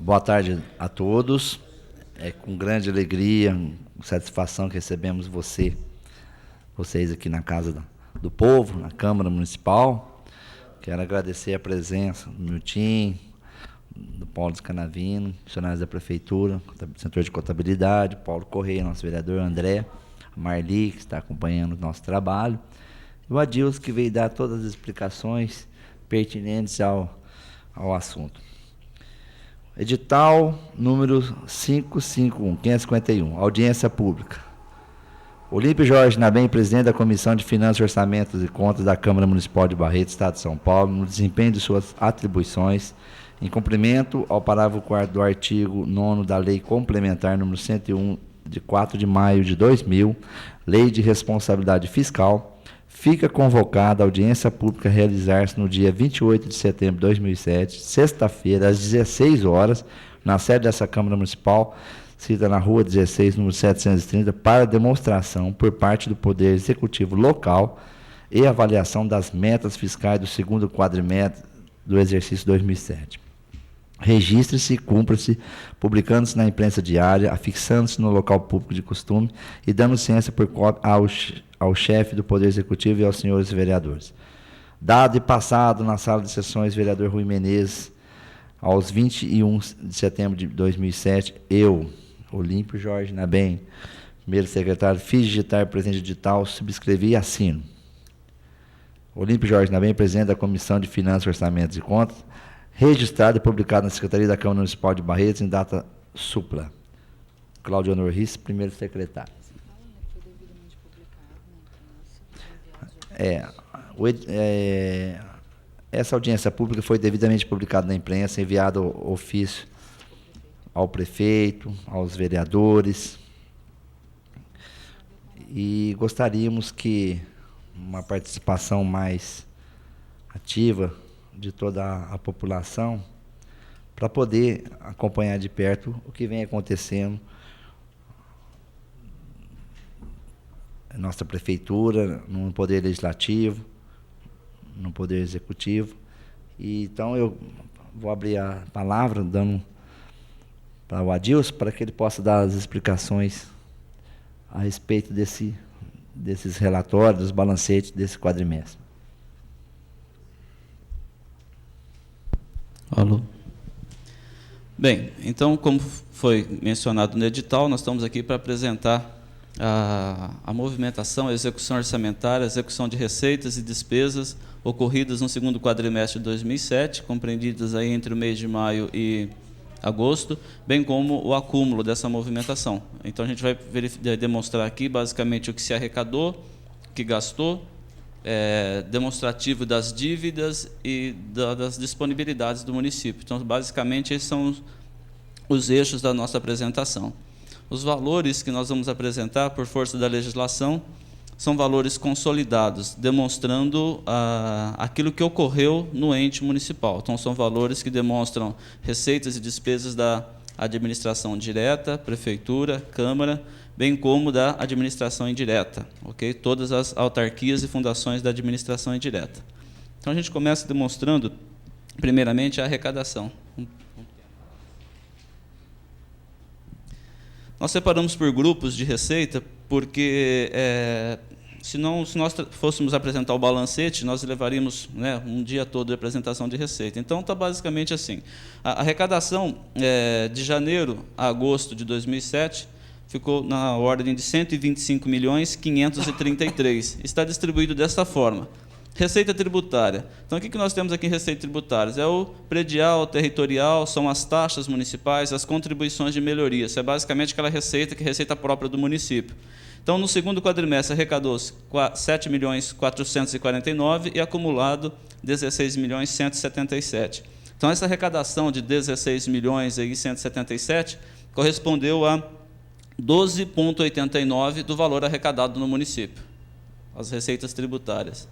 Boa tarde a todos. É com grande alegria, satisfação que recebemos vocês aqui na Casa do Povo, na Câmara Municipal. Quero agradecer a presença do Milton, do Paulo Scanavino, funcionários da Prefeitura, setor de contabilidade, Paulo Correia, nosso vereador André, a Marli, que está acompanhando o nosso trabalho, e o Adilson, que veio dar todas as explicações pertinentes ao assunto. Edital número 551, audiência pública. Olímpio Jorge Nabem, presidente da Comissão de Finanças, Orçamentos e Contas da Câmara Municipal de Barreto, Estado de São Paulo, no desempenho de suas atribuições, em cumprimento ao parágrafo 4º do artigo 9º da Lei Complementar número 101, de 4 de maio de 2000, Lei de Responsabilidade Fiscal, fica convocada a audiência pública a realizar-se no dia 28 de setembro de 2007, sexta-feira, às 16 horas, na sede dessa Câmara Municipal, cita na Rua 16, número 730, para demonstração por parte do Poder Executivo local e avaliação das metas fiscais do segundo quadrimestre do exercício 2007. Registre-se e cumpra-se, publicando-se na imprensa diária, afixando-se no local público de costume e dando ciência por cópia ao chefe do Poder Executivo e aos senhores vereadores. Dado e passado na sala de sessões, vereador Rui Menezes, aos 21 de setembro de 2007, eu, Olímpio Jorge Nabem, primeiro secretário, fiz digitar presente digital, subscrevi e assino. Olímpio Jorge Nabem, presidente da Comissão de Finanças, Orçamentos e Contas, registrado e publicado na Secretaria da Câmara Municipal de Barretos em data supla. Cláudio Honor Risse, primeiro secretário. Essa audiência pública foi devidamente publicada na imprensa, enviado ofício ao prefeito, aos vereadores, e gostaríamos que uma participação mais ativa de toda a população para poder acompanhar de perto o que vem acontecendo na nossa prefeitura, no Poder Legislativo, no Poder Executivo. E, então, eu vou abrir a palavra, dando para o Adilson, para que ele possa dar as explicações a respeito desses relatórios, dos balancetes desse quadrimestre. Alô. Bem, então, como foi mencionado no edital, nós estamos aqui para apresentar a movimentação, a execução orçamentária, a execução de receitas e despesas ocorridas no segundo quadrimestre de 2007, compreendidas aí entre o mês de maio e agosto, bem como o acúmulo dessa movimentação. Então, a gente vai demonstrar aqui, basicamente, o que se arrecadou, o que gastou, demonstrativo das dívidas e das disponibilidades do município. Então, basicamente, esses são os eixos da nossa apresentação. Os valores que nós vamos apresentar, por força da legislação, são valores consolidados, demonstrando aquilo que ocorreu no ente municipal. Então, são valores que demonstram receitas e despesas da administração direta, prefeitura, Câmara, bem como da administração indireta, ok? Todas as autarquias e fundações da administração indireta. Então, a gente começa demonstrando, primeiramente, a arrecadação. Nós separamos por grupos de receita, porque se nós fôssemos apresentar o balancete, nós levaríamos, né, um dia todo de apresentação de receita. Então, está basicamente assim. A arrecadação de janeiro a agosto de 2007 ficou na ordem de 125.533. Está distribuído desta forma. Receita tributária. Então, o que nós temos aqui em receita tributária? É o predial, territorial, são as taxas municipais, as contribuições de melhoria. Isso é basicamente aquela receita que é receita própria do município. Então, no segundo quadrimestre, arrecadou-se 7.449.000 e acumulado 16.177.000. Então, essa arrecadação de 16.177.000 correspondeu a 12,89% do valor arrecadado no município, as receitas tributárias.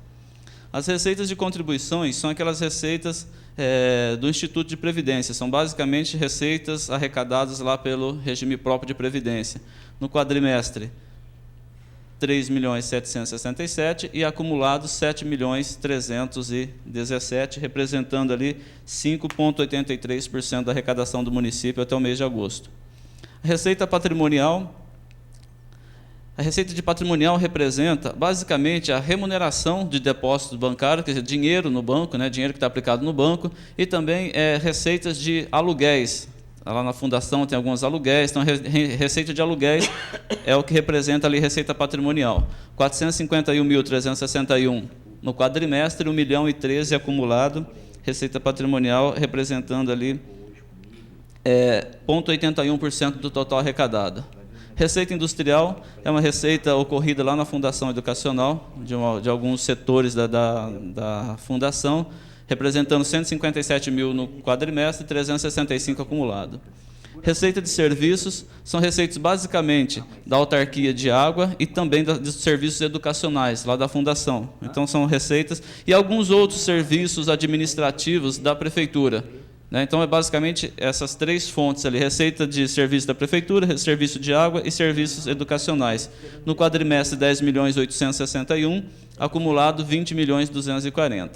As receitas de contribuições são aquelas receitas do Instituto de Previdência, são basicamente receitas arrecadadas lá pelo regime próprio de Previdência. No quadrimestre, 3.767.000 e acumulado 7.317.000, representando ali 5,83% da arrecadação do município até o mês de agosto. A receita de patrimonial representa, basicamente, a remuneração de depósitos bancários, quer dizer, dinheiro no banco, né, dinheiro que está aplicado no banco, e também receitas de aluguéis. Lá na fundação tem alguns aluguéis, então receita de aluguéis é o que representa ali receita patrimonial. 451.361 no quadrimestre, 1.013.000 acumulado, receita patrimonial representando ali 0,81% do total arrecadado. Receita industrial é uma receita ocorrida lá na Fundação Educacional, de alguns setores da Fundação, representando 157.000 no quadrimestre e 365 acumulado. Receita de serviços são receitas basicamente da autarquia de água e também dos serviços educacionais, lá da Fundação. Então, são receitas e alguns outros serviços administrativos da Prefeitura. Então, é basicamente essas três fontes ali, receita de serviço da Prefeitura, serviço de água e serviços educacionais. No quadrimestre, 10.861.000, acumulado 20.240.000.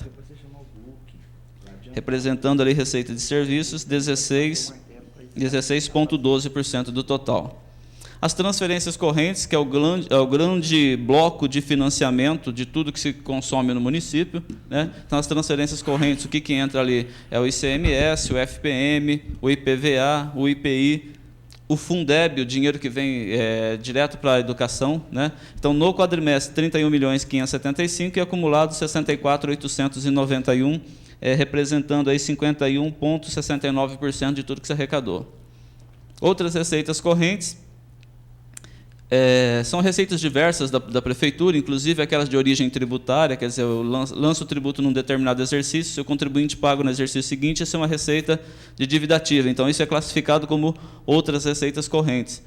Representando ali receita de serviços, 16,12% do total. As transferências correntes, que é o grande bloco de financiamento de tudo que se consome no município, né? Então, as transferências correntes, o que entra ali é o ICMS, o FPM, o IPVA, o IPI, o Fundeb, o dinheiro que vem direto para a educação, né? Então, no quadrimestre, 31.575.000 e acumulado 64.891, representando aí 51,69% de tudo que se arrecadou. Outras receitas correntes são receitas diversas da Prefeitura, inclusive aquelas de origem tributária, quer dizer, eu lanço o tributo num determinado exercício, se o contribuinte paga no exercício seguinte, essa é uma receita de dívida ativa. Então, isso é classificado como outras receitas correntes.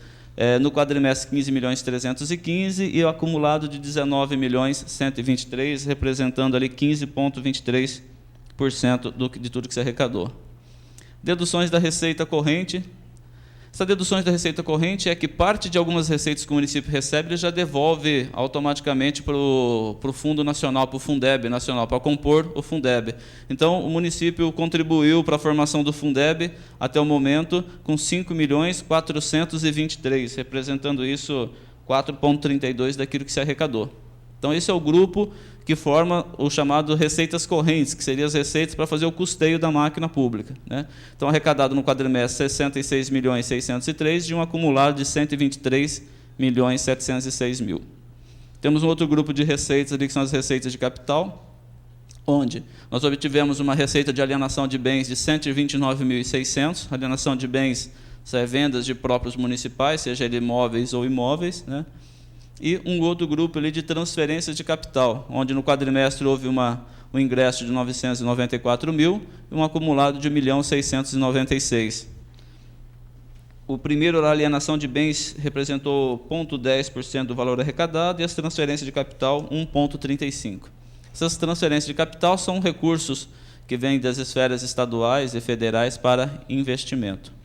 No quadrimestre, 15.315.000 e o acumulado de 19.123.000, representando ali 15,23% de tudo que se arrecadou. Deduções da receita corrente. Essas deduções da receita corrente é que parte de algumas receitas que o município recebe, ele já devolve automaticamente para o Fundo Nacional, para o Fundeb Nacional, para compor o Fundeb. Então, o município contribuiu para a formação do Fundeb, até o momento, com 5.423.000, representando isso 4,32% daquilo que se arrecadou. Então, esse é o grupo que forma o chamado receitas correntes, que seriam as receitas para fazer o custeio da máquina pública, né? Então, arrecadado no quadrimestre 66.603.000 de um acumulado de 123.706.000. Temos um outro grupo de receitas ali, que são as receitas de capital, onde nós obtivemos uma receita de alienação de bens de 129.600, alienação de bens, vendas de próprios municipais, seja ele imóveis ou imóveis, né? E um outro grupo ali de transferências de capital, onde no quadrimestre houve um ingresso de 994.000 e um acumulado de 1.696.000. O primeiro, a alienação de bens, representou 0,10% do valor arrecadado e as transferências de capital, 1,35%. Essas transferências de capital são recursos que vêm das esferas estaduais e federais para investimento.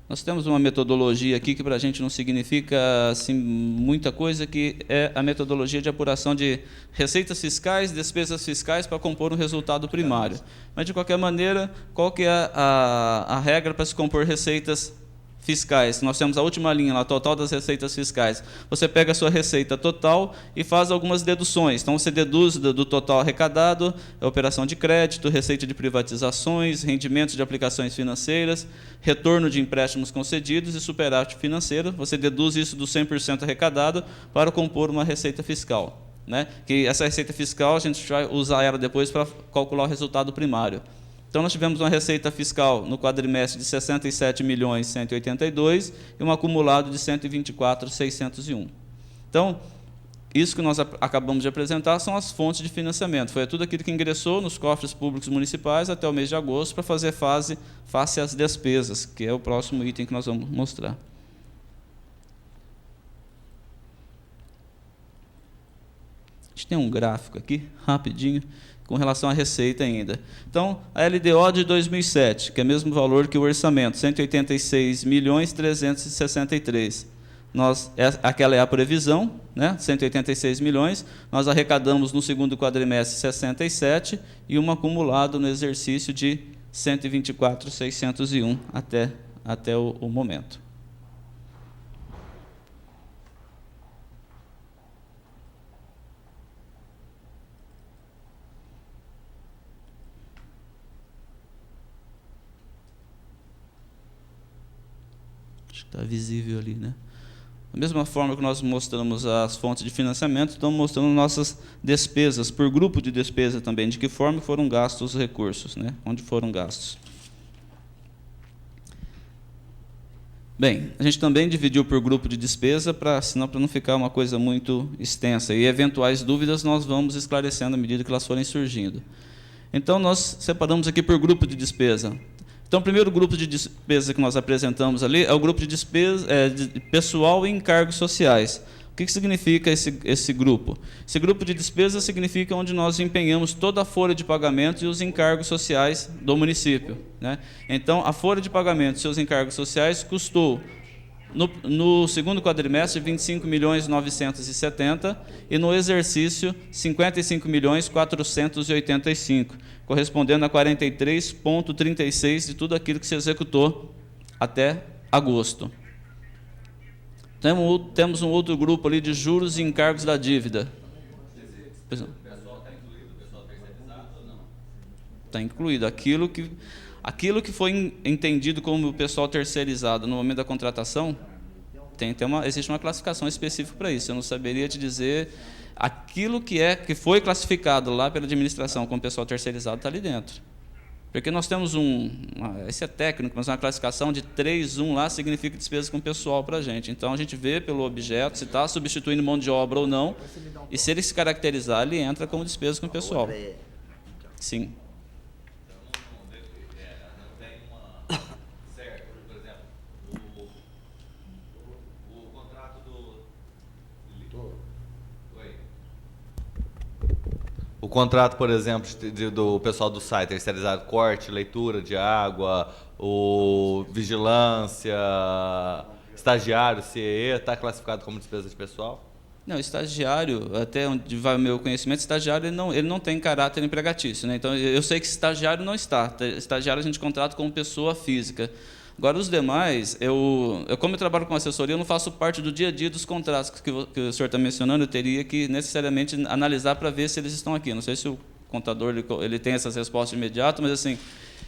Nós temos uma metodologia aqui que para a gente não significa assim, muita coisa, que é a metodologia de apuração de receitas fiscais, despesas fiscais para compor um resultado primário. Mas, de qualquer maneira, qual que é a regra para se compor receitas fiscais? Nós temos a última linha, a total das receitas fiscais. Você pega a sua receita total e faz algumas deduções. Então, você deduz do total arrecadado, a operação de crédito, receita de privatizações, rendimentos de aplicações financeiras, retorno de empréstimos concedidos e superávit financeiro. Você deduz isso do 100% arrecadado para compor uma receita fiscal, né? Que essa receita fiscal, a gente vai usar ela depois para calcular o resultado primário. Então, nós tivemos uma receita fiscal no quadrimestre de 67.182.000 e um acumulado de 124.601. Então, isso que nós acabamos de apresentar são as fontes de financiamento. Foi tudo aquilo que ingressou nos cofres públicos municipais até o mês de agosto para fazer face às despesas, que é o próximo item que nós vamos mostrar. gente tem um gráfico aqui, rapidinho, com relação à receita ainda. Então, a LDO de 2007, que é o mesmo valor que o orçamento, 186.363. Aquela é a previsão, né? 186 milhões, nós arrecadamos no segundo quadrimestre 67 e um acumulado no exercício de 124.601 até o momento. Acho que está visível ali, né? Da mesma forma que nós mostramos as fontes de financiamento, estamos mostrando nossas despesas, por grupo de despesa também, de que forma foram gastos os recursos, né? Onde foram gastos. Bem, a gente também dividiu por grupo de despesa, senão para não ficar uma coisa muito extensa. E eventuais dúvidas nós vamos esclarecendo à medida que elas forem surgindo. Então, nós separamos aqui por grupo de despesa. Então, o primeiro grupo de despesa que nós apresentamos ali é o grupo de despesa de pessoal e encargos sociais. O que significa esse grupo? Esse grupo de despesa significa onde nós empenhamos toda a folha de pagamento e os encargos sociais do município, né? Então, a folha de pagamento e seus encargos sociais custou, no segundo quadrimestre, 25.970.000 e no exercício 55.485.000, correspondendo a 43,36% de tudo aquilo que se executou até agosto. Temos um outro grupo ali de juros e encargos da dívida. O pessoal está incluído, o pessoal terceirizado ou não? Está incluído. Aquilo que foi entendido como pessoal terceirizado no momento da contratação, existe uma classificação específica para isso. Eu não saberia te dizer aquilo que foi classificado lá pela administração como pessoal terceirizado está ali dentro. Porque nós temos esse é técnico, mas uma classificação de 3.1 lá significa despesas com pessoal para a gente. Então, a gente vê pelo objeto se está substituindo mão de obra ou não, e se ele se caracterizar, ele entra como despesa com pessoal. Sim. O contrato, por exemplo, do pessoal do site, terceirizado, corte, leitura de água, vigilância, estagiário, CEE, está classificado como despesa de pessoal? Não, estagiário, até onde vai o meu conhecimento, estagiário ele não tem caráter empregatício, né? Então, eu sei que estagiário não está. Estagiário a gente contrata como pessoa física. Agora, os demais, como eu trabalho com assessoria, eu não faço parte do dia a dia dos contratos que o senhor está mencionando, eu teria que necessariamente analisar para ver se eles estão aqui. Não sei se o contador ele tem essas respostas imediatas, mas assim,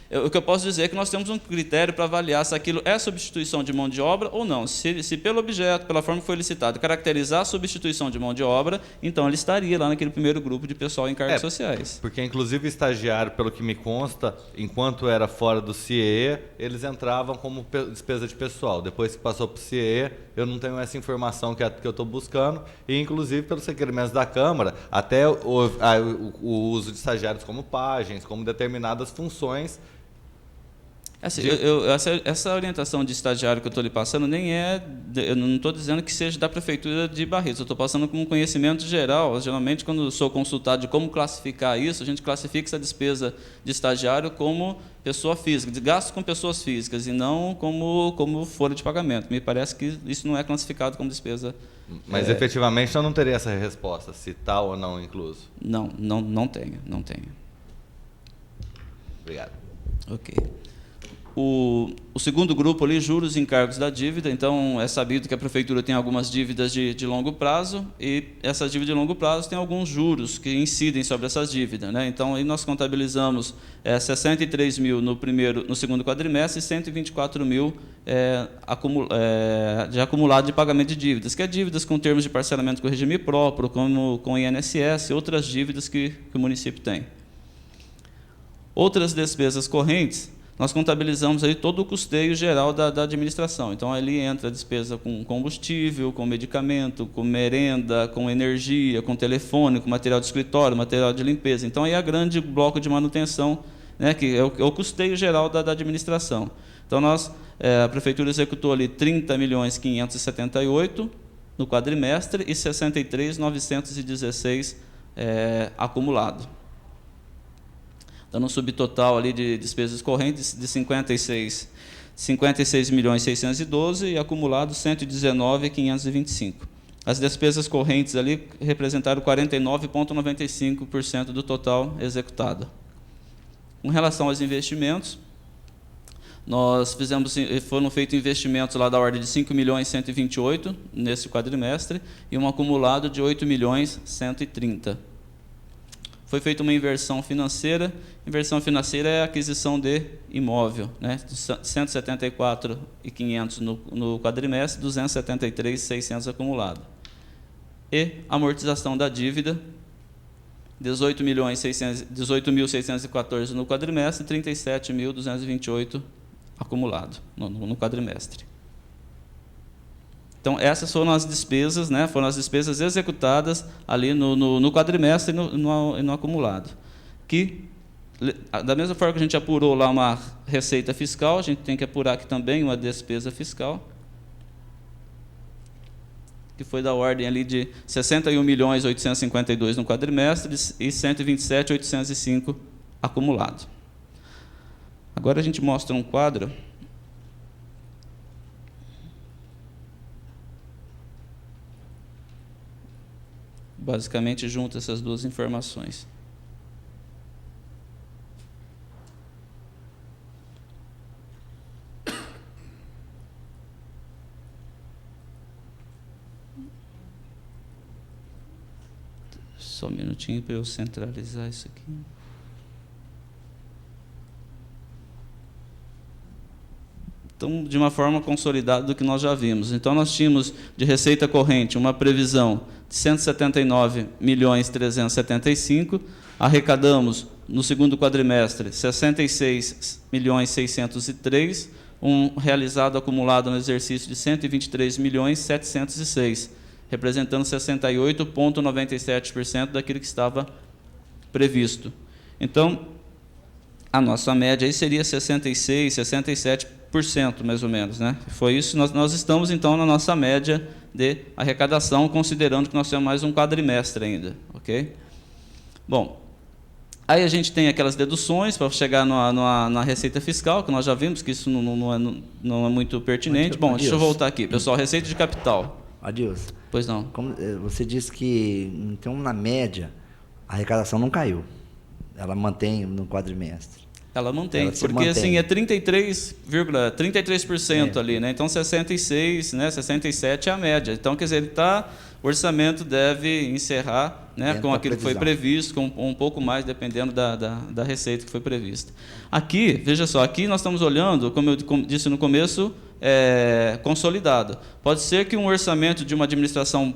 o que eu posso dizer é que nós temos um critério para avaliar se aquilo é substituição de mão de obra ou não. Se pelo objeto, pela forma que foi licitado, caracterizar a substituição de mão de obra, então ele estaria lá naquele primeiro grupo de pessoal em encargos sociais. Porque, inclusive, estagiário, pelo que me consta, enquanto era fora do CIE, eles entravam como despesa de pessoal. Depois que passou para o CIE, eu não tenho essa informação que eu estou buscando, e, inclusive, pelos requerimentos da Câmara, até o uso de estagiários como pajens, como determinadas funções. Assim, essa orientação de estagiário que eu estou lhe passando eu não estou dizendo que seja da Prefeitura de Barretos, eu estou passando como um conhecimento geral. Geralmente, quando sou consultado de como classificar isso, a gente classifica essa despesa de estagiário como pessoa física, de gastos com pessoas físicas, e não como folha de pagamento. Me parece que isso não é classificado como despesa. Mas, efetivamente, eu não teria essa resposta, se está ou não incluso. Não tenho. Obrigado. Ok. O segundo grupo ali, juros e encargos da dívida. Então, é sabido que a Prefeitura tem algumas dívidas de longo prazo, e essas dívidas de longo prazo têm alguns juros que incidem sobre essas dívidas, né? Então, aí nós contabilizamos 63 mil no segundo quadrimestre e 124 mil de acumulado de pagamento de dívidas, que é dívidas com termos de parcelamento com regime próprio, como com INSS e outras dívidas que o município tem. Outras despesas correntes, nós contabilizamos aí todo o custeio geral da administração. Então, ali entra a despesa com combustível, com medicamento, com merenda, com energia, com telefone, com material de escritório, material de limpeza. Então, aí é o grande bloco de manutenção, né, que é o custeio geral da administração. Então, a Prefeitura executou ali 30.578.000 no quadrimestre e 63.916 acumulado. Dando um subtotal ali de despesas correntes de 56.612 e acumulado 119.525. As despesas correntes ali representaram 49,95% do total executado. Com relação aos investimentos, foram feitos investimentos lá da ordem de 5.128.000 nesse quadrimestre e um acumulado de 8.130.000. Foi feita uma inversão financeira. Inversão financeira é a aquisição de imóvel, né? 174.500 no quadrimestre, 273.600 acumulado. E amortização da dívida, 18.614 no quadrimestre, 37.228 acumulado no quadrimestre. Então, essas foram as despesas, né? Foram as despesas executadas ali no quadrimestre e no acumulado. Que, da mesma forma que a gente apurou lá uma receita fiscal, a gente tem que apurar aqui também uma despesa fiscal, que foi da ordem ali de 61.852 no quadrimestre e 127.805 acumulado. Agora a gente mostra um quadro basicamente junta essas duas informações. Só um minutinho para eu centralizar isso aqui. Então, de uma forma consolidada do que nós já vimos. Então, nós tínhamos de receita corrente uma previsão de 179.375.000, arrecadamos no segundo quadrimestre 66.603.000, realizado acumulado no exercício de 123.706.000, representando 68,97% daquilo que estava previsto. Então, a nossa média aí seria 66%, 67%, mais ou menos, né? Foi isso, nós estamos, então, na nossa média de arrecadação, considerando que nós temos mais um quadrimestre ainda, ok? Bom, aí a gente tem aquelas deduções para chegar na receita fiscal, que nós já vimos que isso não é muito pertinente. Bom, deixa eu voltar aqui, pessoal, receita de capital. Adilson, pois não. Como você disse que, então, na média, a arrecadação não caiu. Ela mantém no quadrimestre. Ela mantém, porque assim é 33% ali, né? Então 66, né? 67 é a média. Então, quer dizer, o orçamento deve encerrar, né, com aquilo que foi previsto, com um pouco mais, dependendo da receita que foi prevista. Aqui, veja só, aqui nós estamos olhando, como eu disse no começo, consolidado. Pode ser que um orçamento de uma administração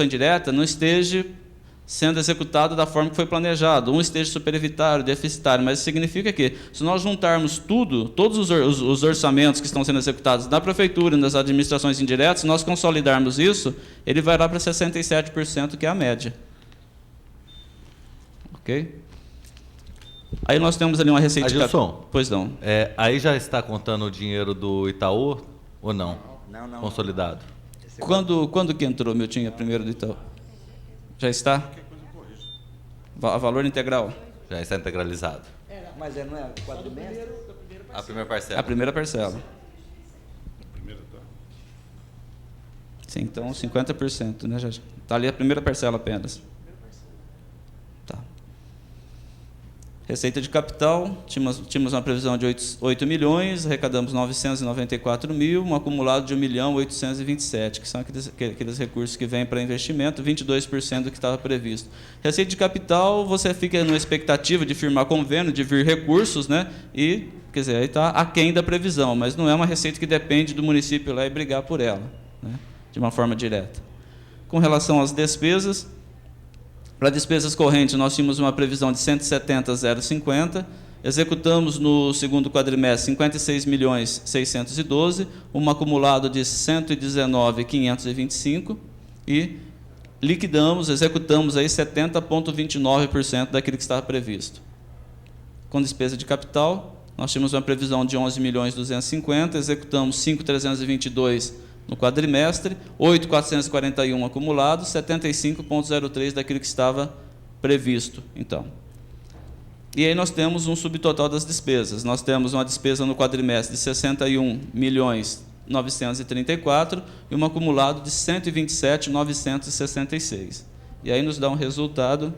indireta não esteja sendo executado da forma que foi planejado, esteja superavitário, deficitário, mas significa que, se nós juntarmos todos os orçamentos que estão sendo executados na prefeitura e nas administrações indiretas, se nós consolidarmos isso, ele vai lá para 67%, que é a média. Ok? Aí nós temos ali uma receita de capital. Pois não. Aí já está contando o dinheiro do Itaú ou não? Não. Consolidado. Quando que entrou, Miltinho, primeiro do Itaú? Já está? A valor integral? Já está integralizado. Mas não é quadrimestre? A primeira parcela. A primeira parcela. Sim, então 50%, né? Já está ali a primeira parcela apenas. Tá. Receita de capital, tínhamos uma previsão de 8 milhões, arrecadamos 994.000, um acumulado de 1.827.000, que são aqueles recursos que vêm para investimento, 22% do que estava previsto. Receita de capital, você fica numa expectativa de firmar convênio, de vir recursos, né? E, quer dizer, aí está aquém da previsão, mas não é uma receita que depende do município lá e brigar por ela, né, de uma forma direta. Com relação às despesas, para despesas correntes, nós tínhamos uma previsão de 170.050, executamos no segundo quadrimestre 56.612.000, um acumulado de 119.525 e executamos aí 70,29% daquilo que estava previsto. Com despesa de capital, nós tínhamos uma previsão de 11.250.000, executamos 5.322 no quadrimestre, 8.441 acumulado, 75,03 daquilo que estava previsto. Então, e aí nós temos um subtotal das despesas. Nós temos uma despesa no quadrimestre de 61.934 e um acumulado de 127.966. E aí nos dá um resultado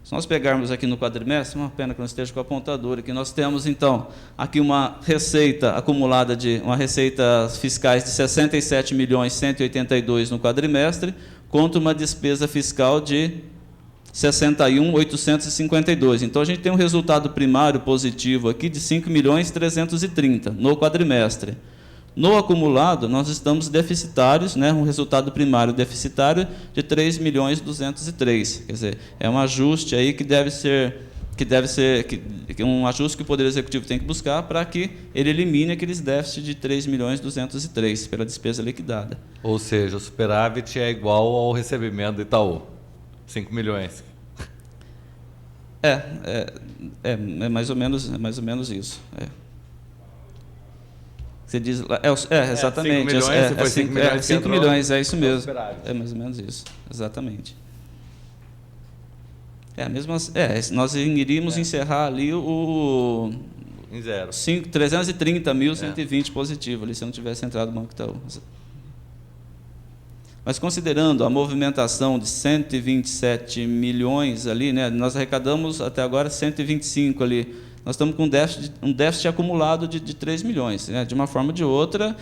Se nós pegarmos aqui no quadrimestre, uma pena que não esteja com o apontador aqui, nós temos, então, aqui uma receita acumulada uma receita fiscais de 67.182 no quadrimestre, contra uma despesa fiscal de 61.852. Então, a gente tem um resultado primário positivo aqui de 5.330 no quadrimestre. No acumulado, nós estamos deficitários, né, um resultado primário deficitário de 3.203. Quer dizer, é um ajuste aí que deve ser um ajuste que o Poder Executivo tem que buscar para que ele elimine aqueles déficits de 3.203 pela despesa liquidada. Ou seja, o superávit é igual ao recebimento do Itaú, 5 milhões. É mais ou menos isso. Você diz, exatamente. 5 milhões, se foi 5 milhões. 5 milhões, é isso mesmo. É mais ou menos isso, exatamente. Nós iríamos encerrar ali em zero. 330.120 positivo, ali, se não tivesse entrado o Banco Itaú. Mas considerando a movimentação de 127 milhões ali, né, nós arrecadamos até agora 125 ali. Nós estamos com um déficit acumulado de 3 milhões. Né? De uma forma ou de outra,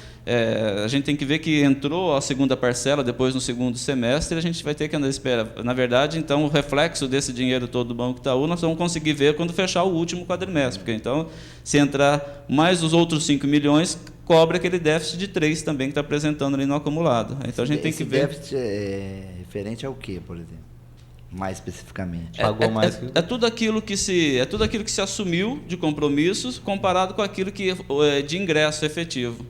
a gente tem que ver que entrou a segunda parcela, depois no segundo semestre, a gente vai ter que andar à espera. Na verdade, então, o reflexo desse dinheiro todo do Banco Itaú, nós vamos conseguir ver quando fechar o último quadrimestre. Porque, então, se entrar mais os outros 5 milhões, cobre aquele déficit de 3 também que está apresentando ali no acumulado. Então, a gente tem que ver... Esse déficit é referente ao quê, por exemplo? Mais especificamente. Tudo aquilo que se assumiu de compromissos comparado com aquilo que de ingresso efetivo.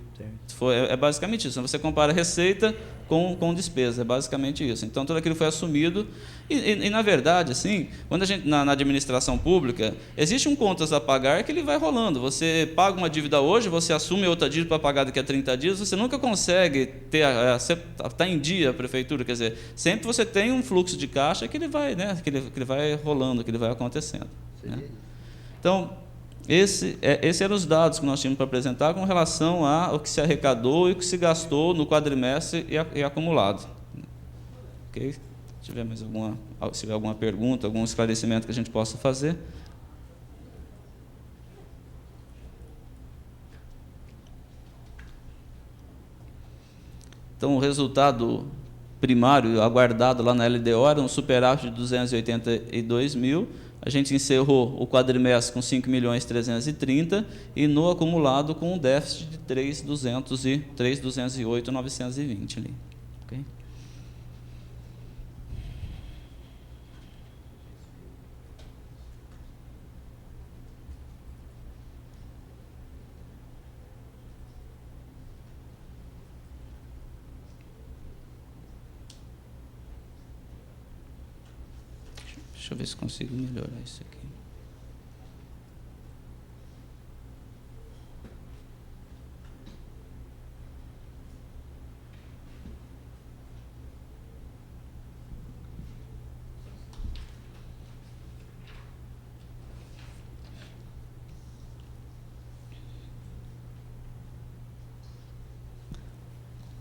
É basicamente isso. Você compara receita com despesa, é basicamente isso. Então, tudo aquilo foi assumido e na verdade, assim, quando a gente, na administração pública, existe um contas a pagar que ele vai rolando. Você paga uma dívida hoje, você assume outra dívida para pagar daqui a 30 dias, você nunca consegue estar em dia a prefeitura, quer dizer, sempre você tem um fluxo de caixa que ele vai, né, que ele vai rolando, que ele vai acontecendo. Né? Então, esses eram os dados que nós tínhamos para apresentar com relação ao que se arrecadou e o que se gastou no quadrimestre e acumulado. Ok? Se tiver alguma pergunta, algum esclarecimento que a gente possa fazer. Então, o resultado primário aguardado lá na LDO era um superávit de 282 mil. A gente encerrou o quadrimestre com 5.330 e no acumulado com um déficit de 3.208.920 ali. Okay? Deixa eu ver se consigo melhorar isso aqui.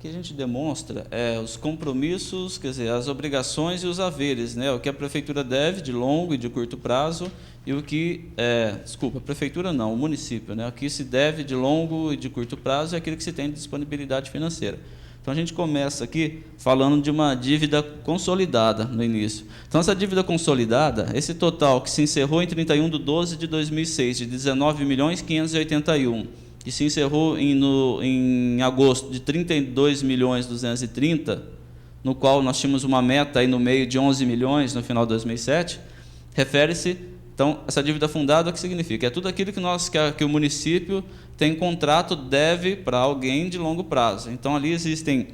Que a gente demonstra os compromissos, quer dizer, as obrigações e os haveres, né? O que a prefeitura deve de longo e de curto prazo e o que, a prefeitura não, o município, né? O que se deve de longo e de curto prazo é aquilo que se tem de disponibilidade financeira. Então, a gente começa aqui falando de uma dívida consolidada no início. Então, essa dívida consolidada, esse total que se encerrou em 31/12/2006, de 19.581, que se encerrou em agosto de 32.230, no qual nós tínhamos uma meta aí no meio de 11 milhões no final de 2007, refere-se, então, essa dívida fundada, o que significa? É tudo aquilo que o município tem contrato, deve para alguém de longo prazo. Então, ali existem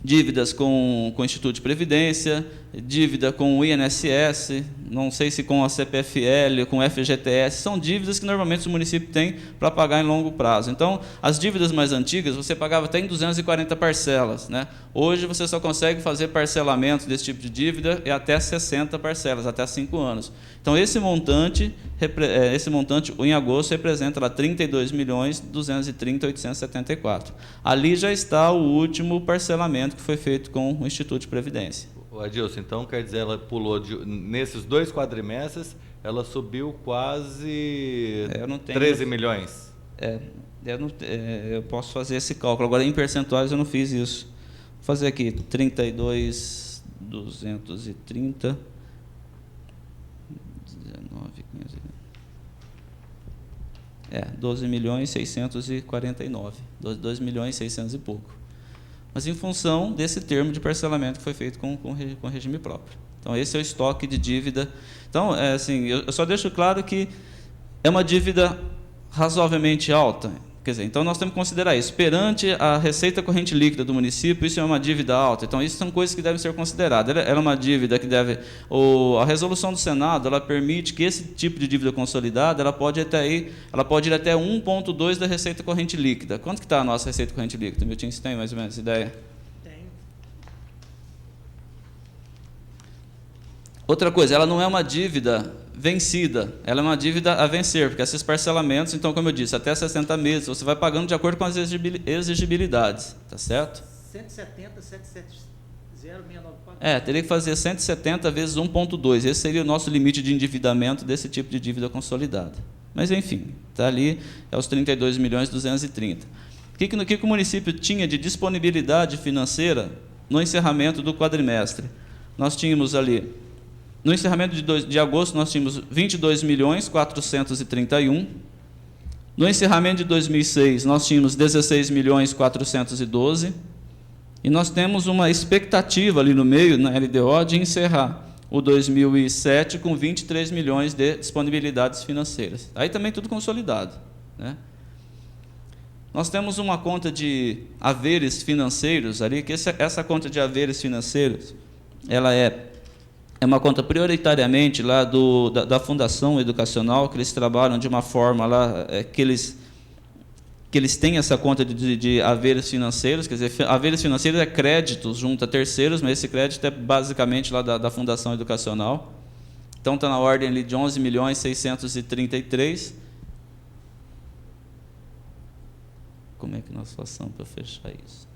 dívidas com o Instituto de Previdência, dívida com o INSS, não sei se com a CPFL, com o FGTS, são dívidas que normalmente o município tem para pagar em longo prazo. Então, as dívidas mais antigas, você pagava até em 240 parcelas, né? Hoje, você só consegue fazer parcelamento desse tipo de dívida e até 60 parcelas, até 5 anos. Então, esse montante em agosto, representa lá 32.230.874. Ali já está o último parcelamento que foi feito com o Instituto de Previdência. Adilson, então quer dizer, ela pulou, nesses 2 quadrimestres, ela subiu quase 13 milhões? Eu posso fazer esse cálculo. Agora, em percentuais, eu não fiz isso. Vou fazer aqui, 32.230... 12.649, 2 milhões e 600 e pouco. Mas em função desse termo de parcelamento que foi feito com regime próprio. Então, esse é o estoque de dívida. Então, assim, eu só deixo claro que é uma dívida razoavelmente alta. Quer dizer, então nós temos que considerar isso. Perante a receita corrente líquida do município, isso é uma dívida alta. Então, isso são coisas que devem ser consideradas. Ela é uma dívida que deve... A resolução do Senado, ela permite que esse tipo de dívida consolidada, ela pode ir até 1,2 da receita corrente líquida. Quanto que está a nossa receita corrente líquida? Milton, você tem mais ou menos ideia? Tenho. Outra coisa, ela não é uma dívida vencida, ela é uma dívida a vencer, porque esses parcelamentos, então, como eu disse, até 60 meses, você vai pagando de acordo com as exigibilidades, tá certo? 170, 770, 694. Teria que fazer 170 vezes 1,2, esse seria o nosso limite de endividamento desse tipo de dívida consolidada. Mas, enfim, está ali, é os 32.230. O que o município tinha de disponibilidade financeira no encerramento do quadrimestre? Nós tínhamos ali, no encerramento de agosto, nós tínhamos 22.431. No encerramento de 2006, nós tínhamos 16.412. E nós temos uma expectativa ali no meio, na LDO, de encerrar o 2007 com 23 milhões de disponibilidades financeiras. Aí também tudo consolidado, né? Nós temos uma conta de haveres financeiros ali, que essa conta de haveres financeiros, ela é uma conta prioritariamente lá da Fundação Educacional, que eles trabalham de uma forma lá, que eles têm essa conta de haveres financeiros, quer dizer, haveres financeiros é créditos junto a terceiros, mas esse crédito é basicamente lá da Fundação Educacional. Então, está na ordem ali de 11.633. Como é que nós façamos para fechar isso?